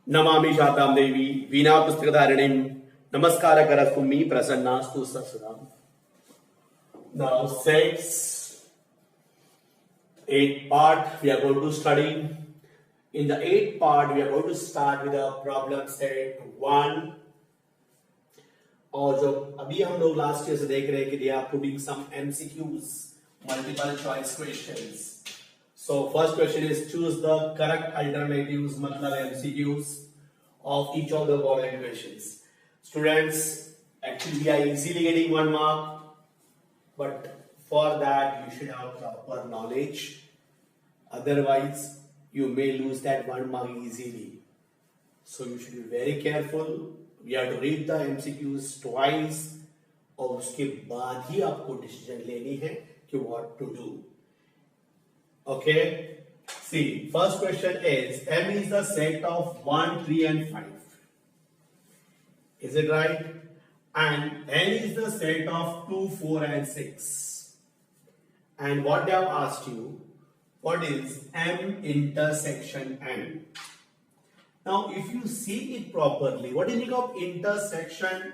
Namami शातां Devi Veena पुस्तकधारिणीं नमस्कारकरस्तु me प्रसन्नास्तु ससुराम. Now sets 8 part we are going to study. In the 8 part we are going to start with a problem set 1. और जो अभी हम लोग last year से देख रहे हैं कि they are putting some MCQs, multiple choice questions. So first question is choose the correct alternatives, मतलब MCQs of each of the following questions. Students, actually we are easily getting 1 mark, but for that you should have proper knowledge. Otherwise, you may lose that 1 mark easily. So you should be very careful. We have to read the MCQs twice, और उसके बाद ही आपको decision लेनी है कि what to do. Okay. See, first question is M is the set of 1, 3 and 5. Is it right? And N is the set of 2, 4 and 6. And what they have asked you, what is M intersection N? Now, if you see it properly, what is the meaning of intersection?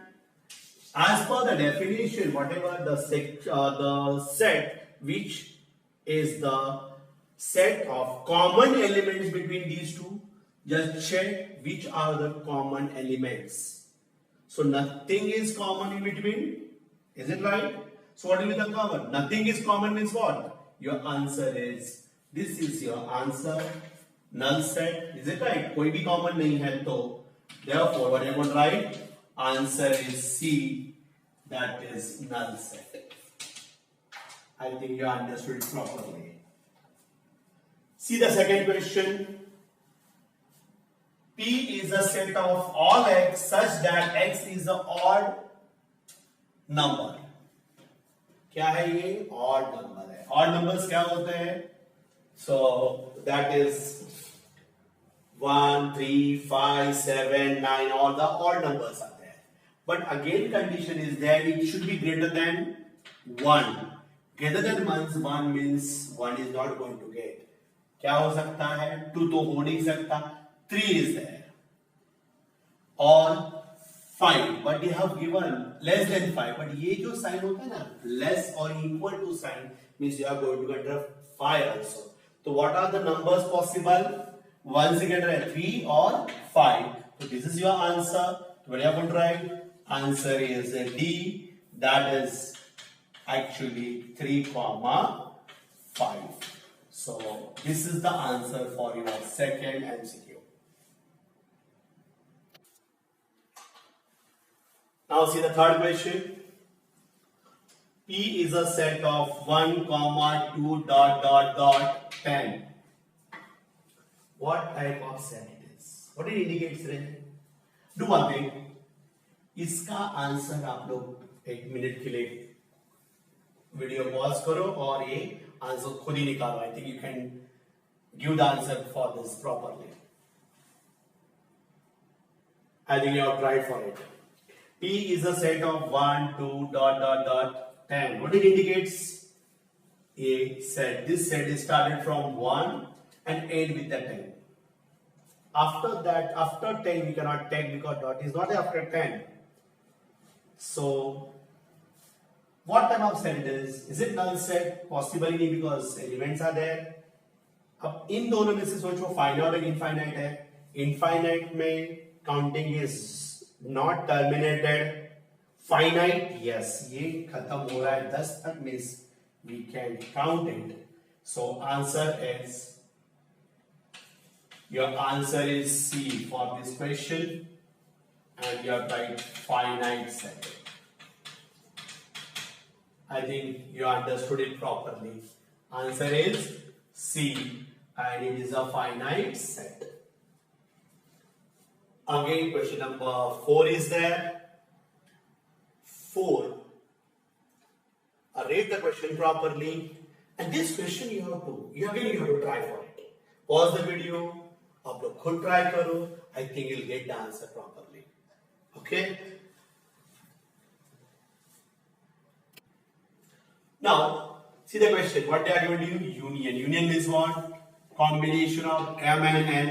As per the definition, whatever the set which is the set of common elements between these two, just check which are the common elements. So nothing is common in between. Is it right? So what will be the common? Nothing is common means what? Your answer is, this is your answer. Null set. Is it right? कोई भी common नहीं है तो therefore what I want to write? Answer is C. That is null set. I think you understood it properly. See the second question. P is a set of all x such that x is an odd number. क्या है ये? Odd number है. Odd numbers क्या होते हैं? So that is 1, 3, 5, 7, 9. All the odd numbers are there. But again, condition is there. It should be greater than 1. Greater than 1 means 1 is not going to get. क्या हो सकता है? 2 तो हो नहीं सकता. 3 is there. और 5. But you have given less than 5. But ये जो sign होता है ना, less or equal to sign means you are going to get 5 also. So what are the numbers possible? 1 is greater than 3 or 5. So this is your answer. What are you going to write? Answer is D. That is actually 3, 5. So this is the answer for your second MCQ. Now see the third question. P is a set of 1, 2, 10. What type of set it is? What it indicates then? Do one thing. इसका answer आप लोग 1 minute के लिए video pause करो और ये answer खुद ही निकालो. I think you can give the answer for this properly. I think you have tried for it. P is a set of 1, 2, 10. What it indicates? A set. This set is started from 1 and end with the 10. After that, after 10 we cannot take because dot is not after 10. So what type of set it is? Is it null set? Possibly नहीं because elements are there. अब इन दोनों में से सोचो finite और infinite है. Infinite में counting is not terminated. Finite yes, ये खत्म हो रहा है 10 तक means we can count it. So answer is, your answer is C for this question and you are right finite set. I think you understood it properly. Answer is C, and it is a finite set. Again, question number 4 is there. 4. Read the question properly, and this question you have to try for it. Pause the video. आप लोग खुद try करो. I think you'll get the answer properly. Okay. Now, see the question. What they are going to do? Union. Union means what? Combination of M and N.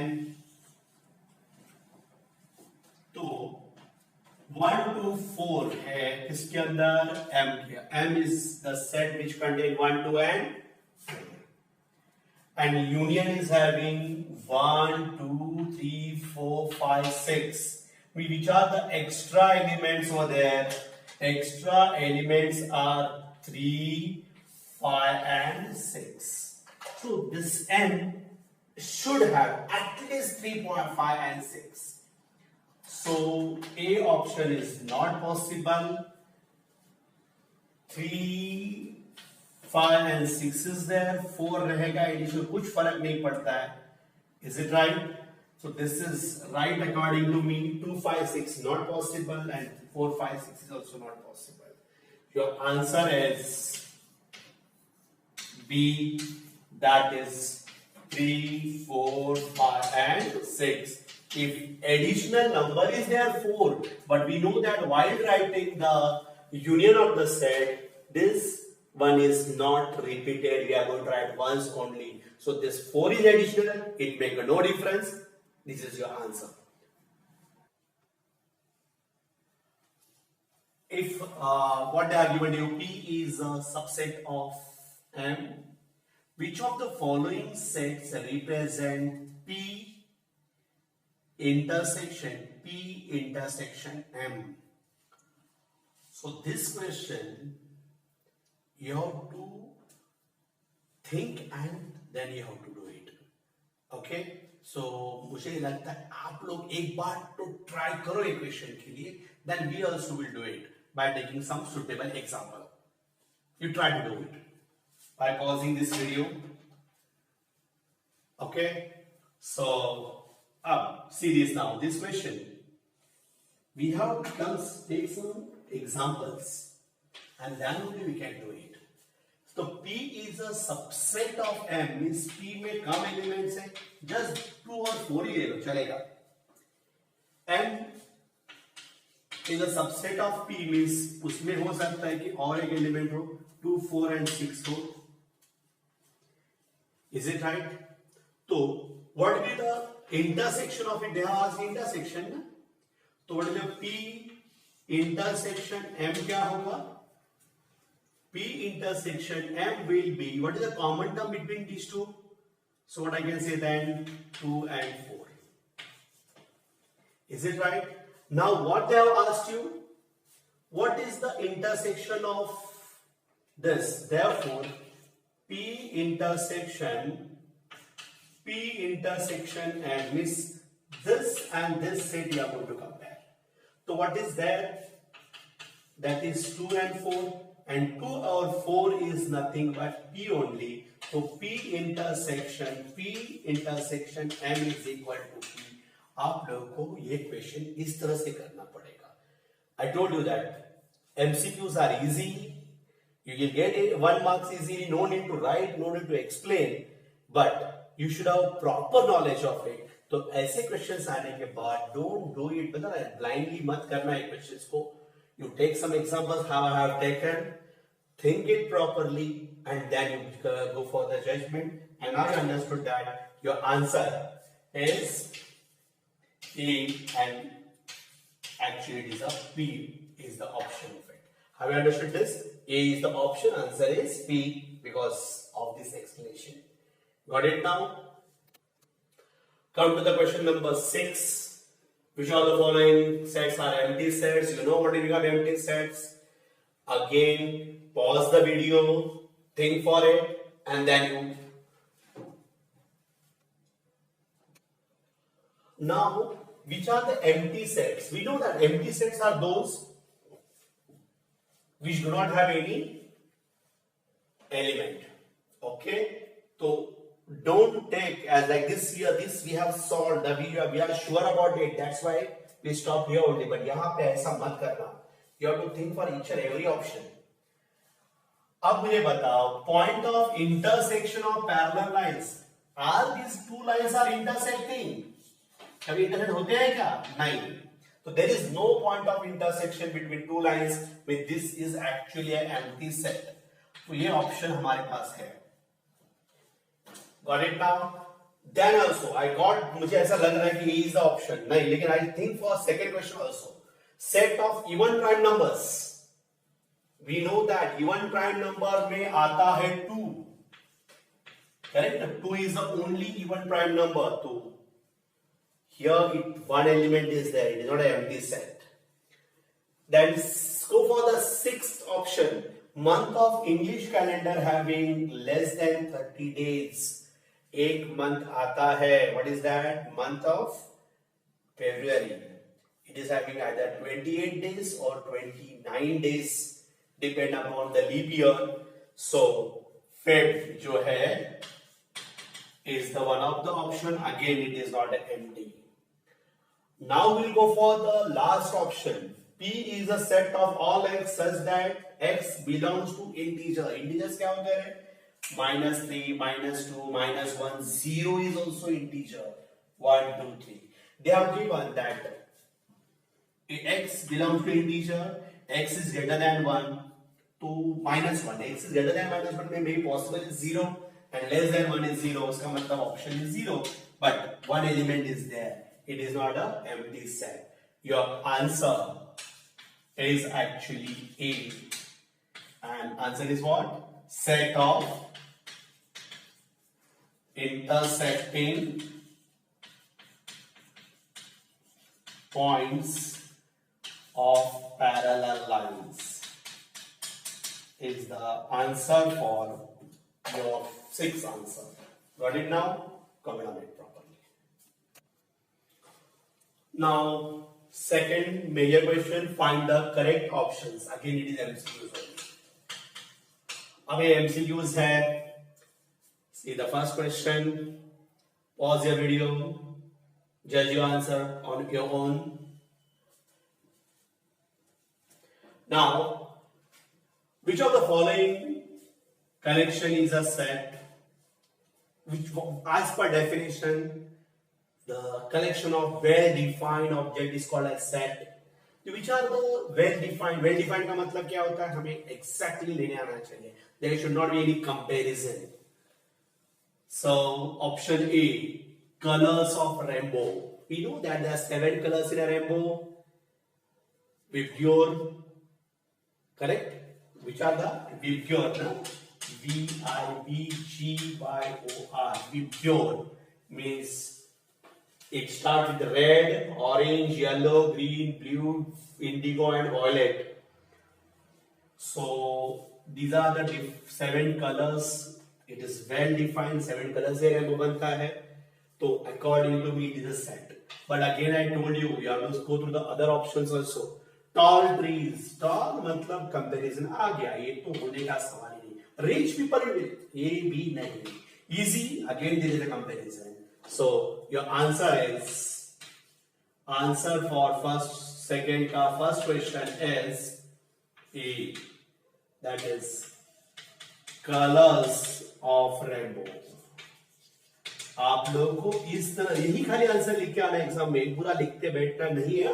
1 to 4 है किसके अंदर, M के. M is the set which contain 1, 2 and 4. And union is having 1, 2, 3, 4, 5, 6. Which are the extra elements over there? Extra elements are 3, 5 and 6. So this N should have at least 3.5 and 6. So A option is not possible. 3, 5 and 6 is there. 4 रहेगा, addition कुछ फर्क नहीं पड़ता है. Is it right? So this is right according to me. 2, 5, 6 not possible and 4, 5, 6 is also not possible. Your answer is B. That is 3, 4, 5 and 6. If additional number is there 4, but we know that while writing the union of the set, this one is not repeated. We are going to write once only. So this 4 is additional. It makes no difference. This is your answer. If what they are given you, P is a subset of M, which of the following sets represent P intersection M? So this question you have to think and then you have to do it. Okay? So मुझे लगता है आप लोग एक बार तो try करो equation के लिए, then we also will do it by taking some suitable example. You try to do it by pausing this video. Okay? So see this now. This question we have to take some examples and then only we can do it. So P is a subset of M, means P में कम elements है, just 2 और 4 ही ले लो चलेगा. M is a subset of P, means उसमें हो सकता है कि और एक element हो, 2, 4 and 6 हो. Is it right? तो what will be the intersection of it? They have asked intersection ना, तो what will be P intersection M क्या होगा? P intersection M will be, what is the common term between these two? So what I can say then, 2 and 4. Is it right? Now what they have asked you, what is the intersection of this? Therefore, P intersection M means this and this set you are going to compare. So what is there? That is 2 and 4. And 2 or 4 is nothing but P only. So P intersection M is equal to P. आप लोगों को ये question इस तरह से करना पड़ेगा. I told you that MCQs are easy. You will get it 1 marks easily. No need to write, no need to explain. But you should have proper knowledge of it. तो ऐसे क्वेश्चंस आने के बाद don't do it. मतलब blindly मत करना है questions को. You take some examples how I have taken, think it properly, and then you go for the judgment. And I understood that your answer is A, and actually it is a P is the option of it. Have you understood this? A is the option, answer is P because of this explanation. Got it now? Come to the question number 6. Which of the following sets are empty sets? You know what do you have empty sets? Again, pause the video, think for it, and then you. Now, which are the empty sets? We know that empty sets are those which do not have any element. Okay? So, don't take as like this here, this we have solved, we are sure about it, that's why we stop here only. But यहाँ पे ऐसा मत करना. You have to think for each and every option. अब मुझे बताओ, point of intersection of parallel lines. Are these two lines are intersecting? कभी intersect होते हैं क्या? नहीं. So there is no point of intersection between two lines. With this is actually an empty set. तो ये option हमारे पास है. Got it now? Then also I got, मुझे ऐसा लग रहा है कि A is the option. नहीं, लेकिन I think for second question also. Set of even prime numbers, we know that even prime number में आता है 2, correct, 2 is the only even prime number, so here one element is there, it is not an empty set. Then go for the sixth option, month of English calendar having less than 30 days. एक month आता है, what is that? Month of February. It is having either 28 days or 29 days, depend upon the leap year. So Feb जो है is the one of the option. Again, it is not empty. Now we'll go for the last option. P is a set of all x such that x belongs to integer. Integers क्या होते हैं? -3, -2, -1, 0 is also integer. 1, 2, 3. They have given that x belongs to integer, x is greater than 1 to -1. X is greater than -1 में maybe possible is 0 and less than 1 is 0. उसका मतलब option is 0. But one element is there. It is not an empty set. Your answer is actually A. And answer is what? Set of intersecting points of parallel lines is the answer for your sixth answer. Got it now? Comment on it properly. Now, second major question, find the correct options. Again, it is MCQs only. अब ये MCQs है. See the first question. Pause your video. Judge your answer on your own. Now, which of the following collection is a set? Which, as per definition, the collection of well-defined object is called as set. Which are the well-defined? Well-defined का मतलब क्या होता है? हमें exactly लेने आना चाहिए. There should not be any comparison. So option A, colors of rainbow. We know that there are 7 colors in a rainbow. Vibgyor, correct? Which are the Vibgyor? No? Vibgyor. Vibgyor means it starts with red, orange, yellow, green, blue, indigo and violet. So these are the 7 colors. It is well defined. 7 colors से rainbow बनता है. So according to me, it is a set. But again, I told you, you have to go through the other options also. Tall trees. Tall मतलब comparison आ गया. ये तो होने का सवाल ही नहीं. Rich people will. ये भी नहीं. Easy. Again, there is a comparison. So your answer is, answer for first question is A. That is colors of rainbow. आप लोगों को इस तरह यही खाली आंसर लिख के आना एग्जाम में, पूरा लिखते बैठना नहीं है.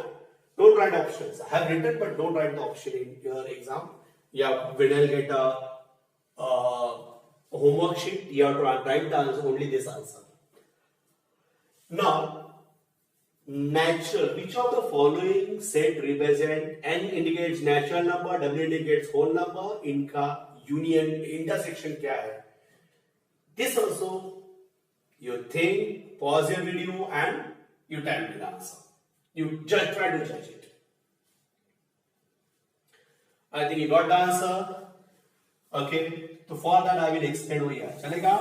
Don't write options. I have written, but don't write the option in your exam. Yeah, when I'll get a homework sheet, you have to write the answer, only this answer. Now, natural. Which of the following set represent? N indicates natural number, W indicates whole number. इनका union intersection क्या है? This also you think, pause your video and you type the answer. You just try to judge it. I think you got the answer. Okay. So for that I will explain over here. चलेगा?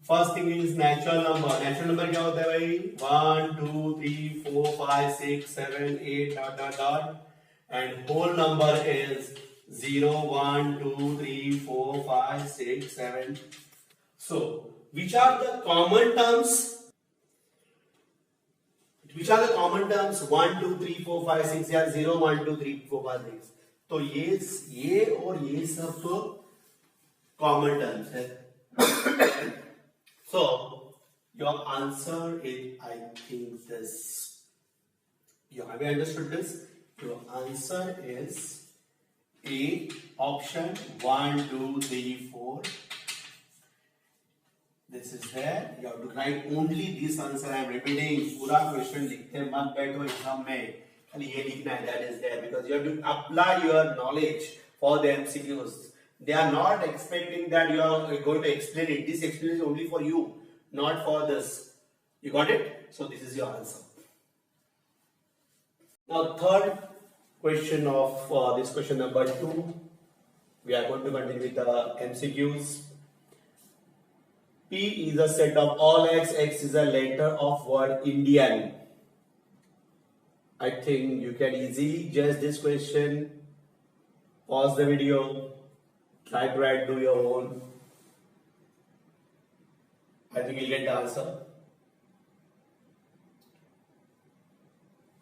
First thing is natural number. Natural number क्या होता है भाई? 1, 2, 3, 4, 5, 6, 7, 8, dot dot dot. And whole number is 0, 1, 2, 3, 4, 5, 6, 7. So, which are the common terms? Which are the common terms? 1, 2, 3, 4, 5, 6 या 0, 1, 2, 3, 4, 5, 6. तो ये और ये सब common terms है. So your answer is, I think this. You have understood this? Your answer is A, option 1, 2, 3, 4. This is there. You have to write only this answer. I am repeating. पूरा question लिखते मत बैठो exam में खाली ये लिखना है that is there because you have to apply your knowledge for the MCQs. They are not expecting that you are going to explain it. This explanation is only for you, not for this. You got it? So this is your answer. Now third question of this question number 2. We are going to continue with the MCQs. P is a set of all X. X is a letter of word Indian. I think you can easily judge this question. Pause the video. Try to write, do your own. I think you'll get the answer.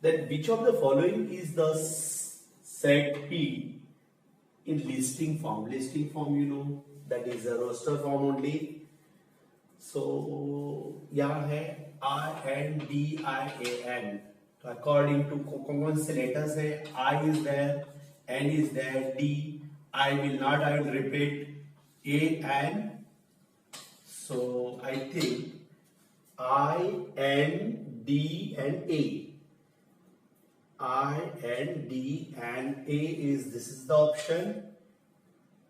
Then which of the following is the set P in listing form? Listing form, you know, that is a roster form only. So यहाँ है RNDIAN. According to कौन से letters है? I is there, N is there, D. I will not. I will repeat A and. So I think I, N, D and A. I, N, D and A is this is the option.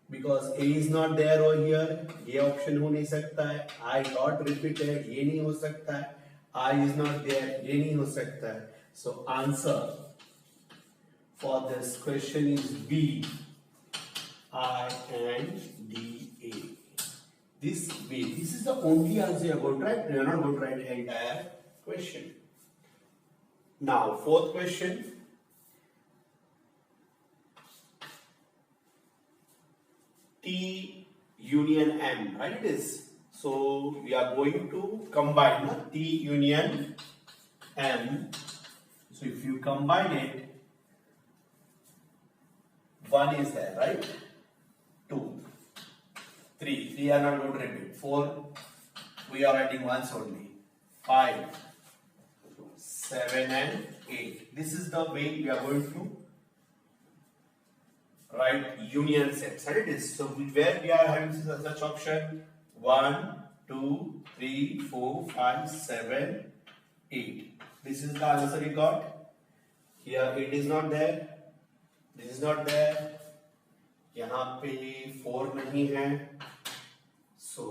Because A is not there over here, ये option हो नहीं सकता है. I got repeated, ये नहीं हो सकता है. I is not there, ये नहीं हो सकता है. So answer for this question is B. I and D A. This B. This is the only answer you are going to write. You are not going to write the entire question. Now fourth question. T union M, right? It is. So we are going to combine T union M. So if you combine it, 1 is there, right? 2, 3. 3 are not going to repeat. 4, we are writing once only. 5, 7 and 8. This is the way we are going to write union sets, right? It is. So where we are having such option 1, 2, 3, 4, 5, 7, 8. This is the answer we got. Here 8 is not there. This is not there. यहाँ पे 4 नहीं है. So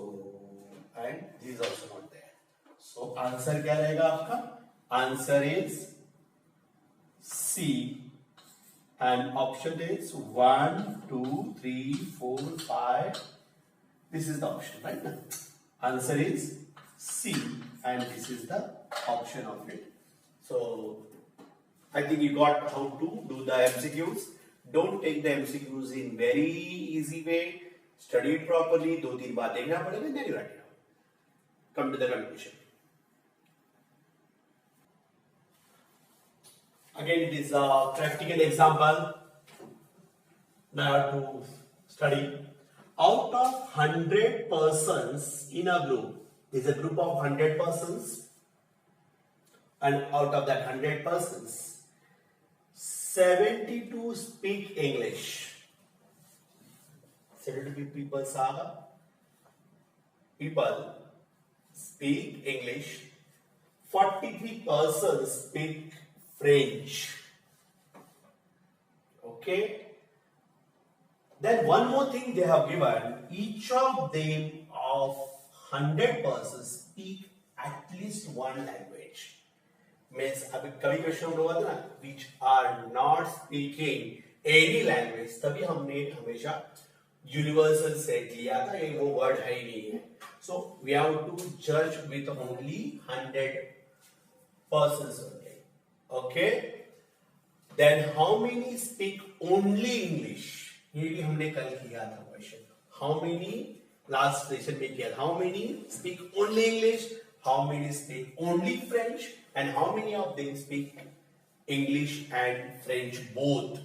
and this is also not there. So answer क्या रहेगा आपका? Answer is C. And option is 1, 2, 3, 4, 5. This is the option, right? Answer is C, and this is the option of it. So I think you got how to do the MCQs. Don't take the MCQs in very easy way. Study it properly. 2-3 बार देखना पड़ेगा, then you write it out. Come to the conclusion. Again, it is a practical example that to study. Out of 100 persons in a group, there is a group of 100 persons, and out of that 100 persons, 72 speak English. 72 people speak English. 43 persons speak French. Okay. Then one more thing they have given. Each of them of 100 persons speak at least one language. Means अभी कभी question होगा ना, which are not speaking any language. तभी हमने हमेशा universal set लिया था. ये वो word है ही नहीं है. So we have to judge with only 100 persons only. Okay. Then how many speak only English? ये भी हमने कल किया था question. How many last session में किया? How many speak only English? How many speak only French? And how many of them speak English and French both?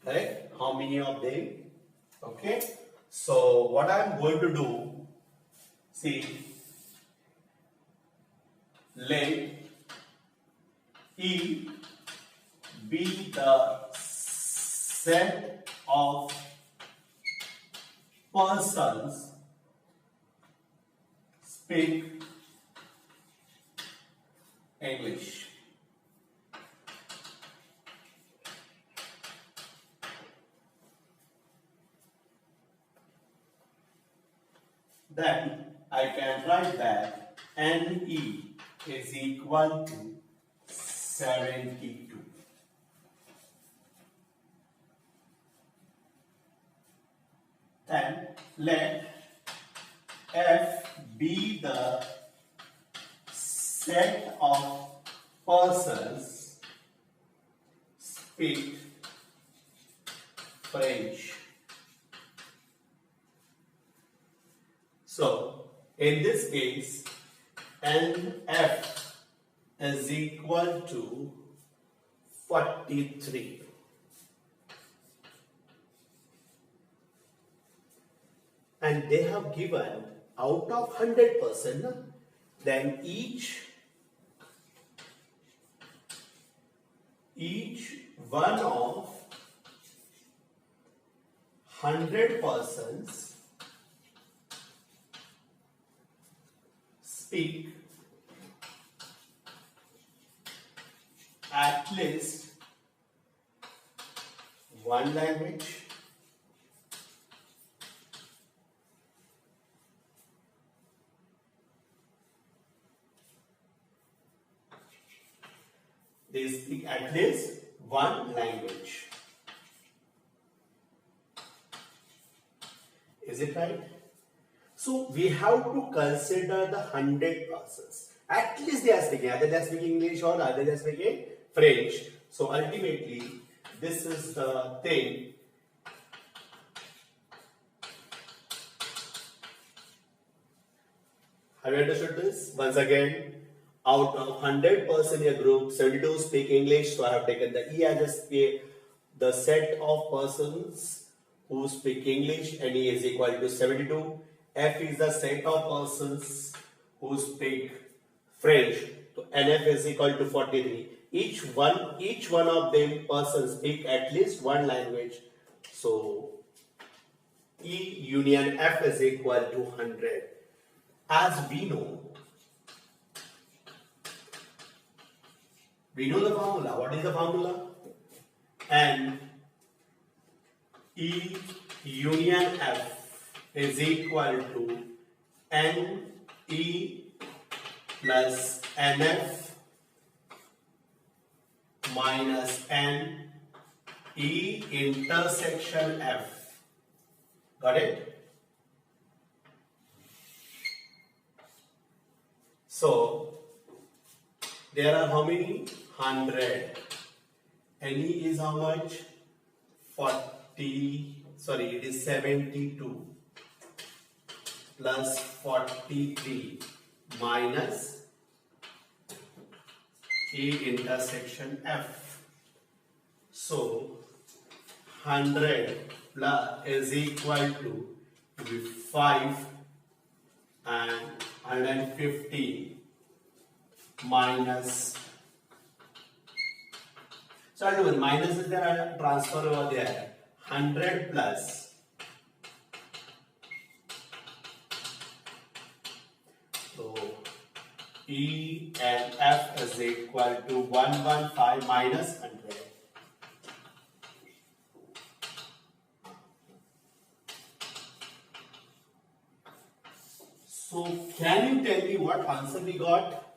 Correct? How many of them? Okay. So what I am going to do? See, let E be the set of persons speak English. then I can write that NE is equal to 72. Then let F be the set of persons speak French. So, in this case, NF is equal to 43. And they have given out of 100%, then each one of 100 persons speak at least one language. They speak at least one language. Is it right? So we have to consider the 100 persons. At least they are speaking. Either they are speaking English or either they are speaking French. So ultimately, this is the thing. Have you understood this? Once again, out of 100% in a group, 72 speak English. So I have taken the E as the set of persons who speak English, and E is equal to 72. F is the set of persons who speak French. So NF is equal to 43. Each one of them persons speak at least one language. So E union F is equal to 100. As we know the formula. What is the formula? And E union F is equal to NE plus NF minus NE intersection F. Got it? So there are how many? 100. NE is how much? 40. Sorry, it is 72 plus 43 minus E intersection F. So 100 plus is equal to 5 and 150 minus. So I'll do it. Minus is there, I'll transfer over there. 100 plus. So E and F is equal to 115 minus 100. So can you tell me what answer we got?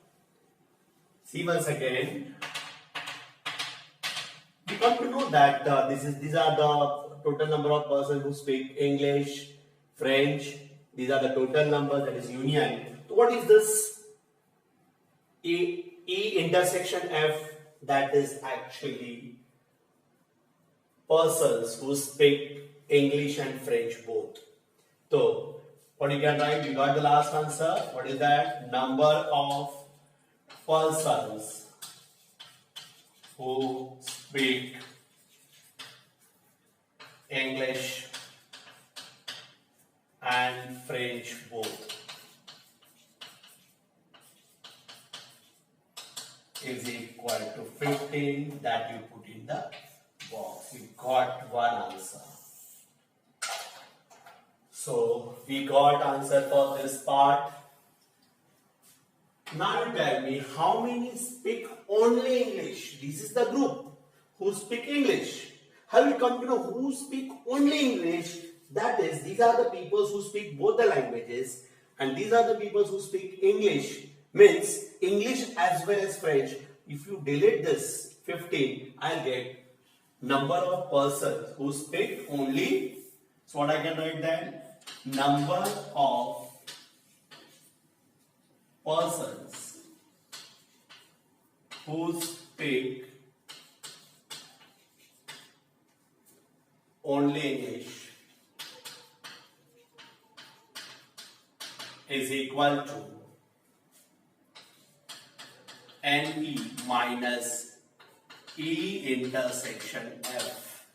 See once again. We come to know that these are the total number of persons who speak English, French. These are the total numbers, that is union. So what is this E intersection F? That is actually persons who speak English and French both. So what you can write? We got the last answer. What is that? Number of persons who speak English and French both is equal to 15 that you put in the box. You got one answer. So we got answer for this part. Now you tell me how many speak only English. This is the group who speak English. Have you come to know who speak only English? That is, these are the people who speak both the languages. and these are the people who speak English, means English as well as French. If you delete this 15, I'll get number of persons who speak only. So what I can write then? Number of persons who speak only English is equal to NE minus E intersection F.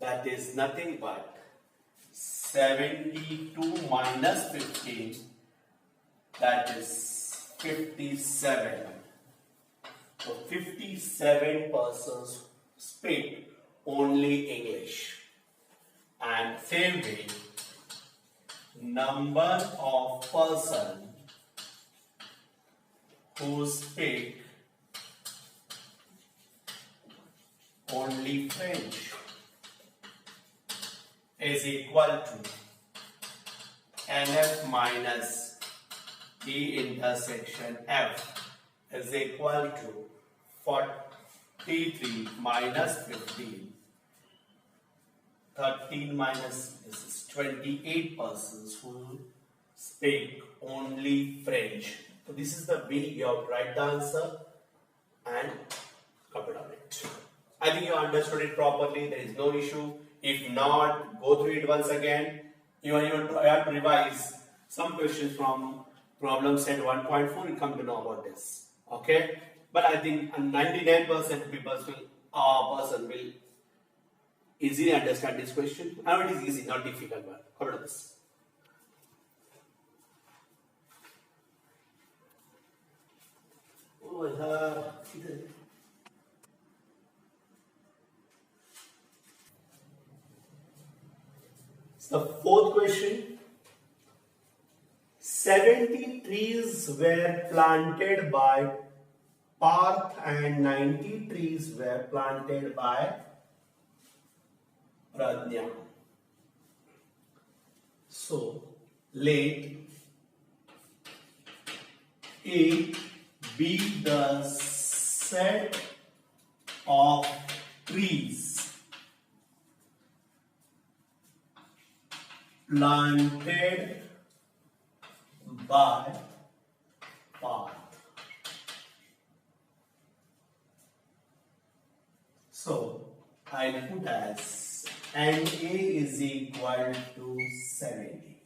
That is nothing but 72 minus 15. That is 57. So 57 persons speak only English. And same way, number of persons who speak only French is equal to NF minus E intersection F is equal to 43 minus 15. 13 minus this is 28 persons who speak only French. So this is the way you have to write the answer and comment on it. I think you understood it properly. There is no issue. If not, go through it once again. You have to revise some questions from problem set 1.4. You come to know about this. Okay? But I think 99% people person will easily understand this question. And it is easy, not difficult. But comment on this. The fourth question. 70 trees were planted by Parth and 90 trees were planted by Pradnya. So, let A be the set of trees planted by Parth. So I put as NA is equal to 70.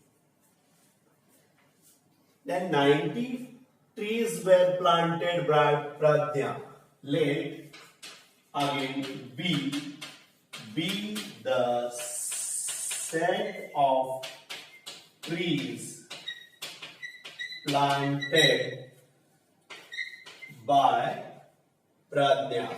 Then 90 trees were planted by Pradnya. Let again B be the set of trees planted by Pradnya.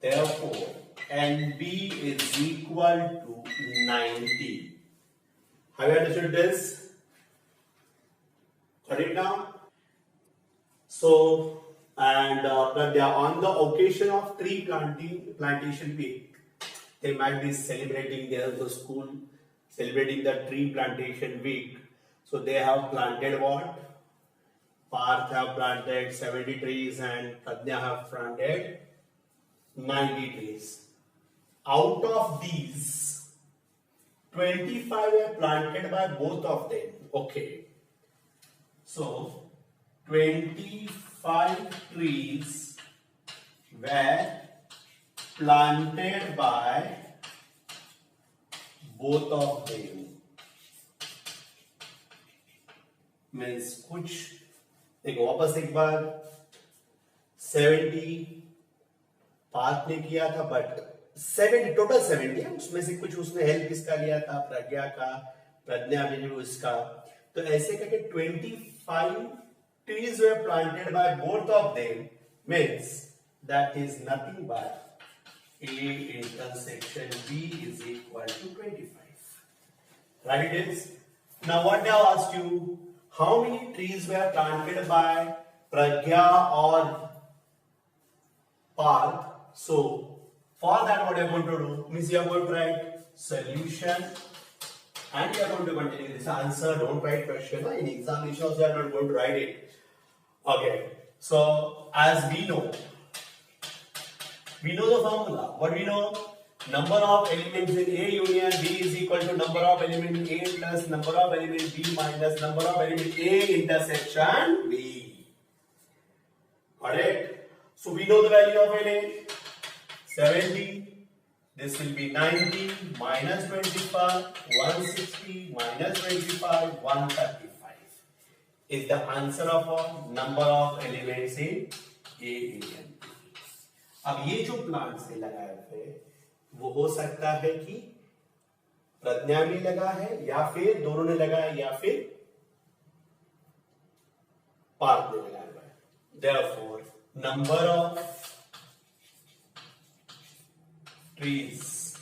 Therefore, NB is equal to 90. Have you understood this? Got it now? So, and Pradnya, on the occasion of tree plantation week, they might be celebrating the school, celebrating the tree plantation week. So they have planted what? Parth have planted 70 trees and Pradnya have planted 90 trees. Out of these, 25 were planted by both of them. Okay. So 25 trees were planted by both of them. Means कुछ देखो वापस एक बार 70 पार्थ ने किया था but 70 total 70 है उसमें से कुछ उसने हेल्प किसका लिया था प्रज्ञा का प्रज्ञा ने उसका तो ऐसे करके 25 trees were planted by both of them means that is nothing but A intersection B is equal to 25. Right it is. Now what I asked you, how many trees were planted by Pragya or Parth? So For that, what you are going to do means you are going to write solution and you are going to continue this answer. Don't write question. In examinations, you are not going to write it. Okay. So as we know the formula. What we know? Number of elements in A union B is equal to number of element A plus number of element B minus number of element A intersection B. Got it? So we know the value of LA 70. This will be 90 minus 25, 160 minus 25, 135 is the answer of a number of elements in A union. अब ये जो plant से लगाए थे वो हो सकता है कि प्रज्ञा ने लगा है या फिर दोनों ने लगाया या फिर पार्थ ने लगाया हुआ है. Therefore, number of trees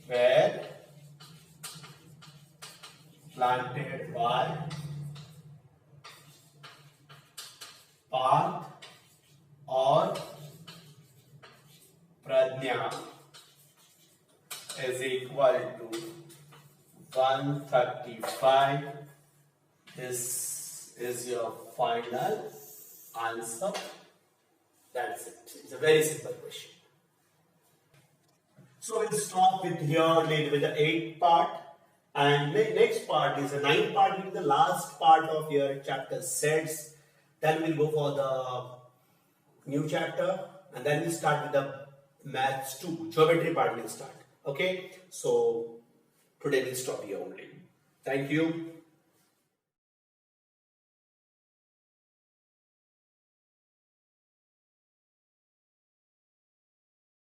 were planted by Parth or Pradnya is equal to 135. This is your final answer. That's it. It's a very simple question. So we'll stop with here with the 8th part, and next part is the 9th part, will be the last part of your chapter sets. Then we'll go for the new chapter, and then we'll start with the maths 2, geometry part will start. Okay, so today we'll stop here only. Thank you.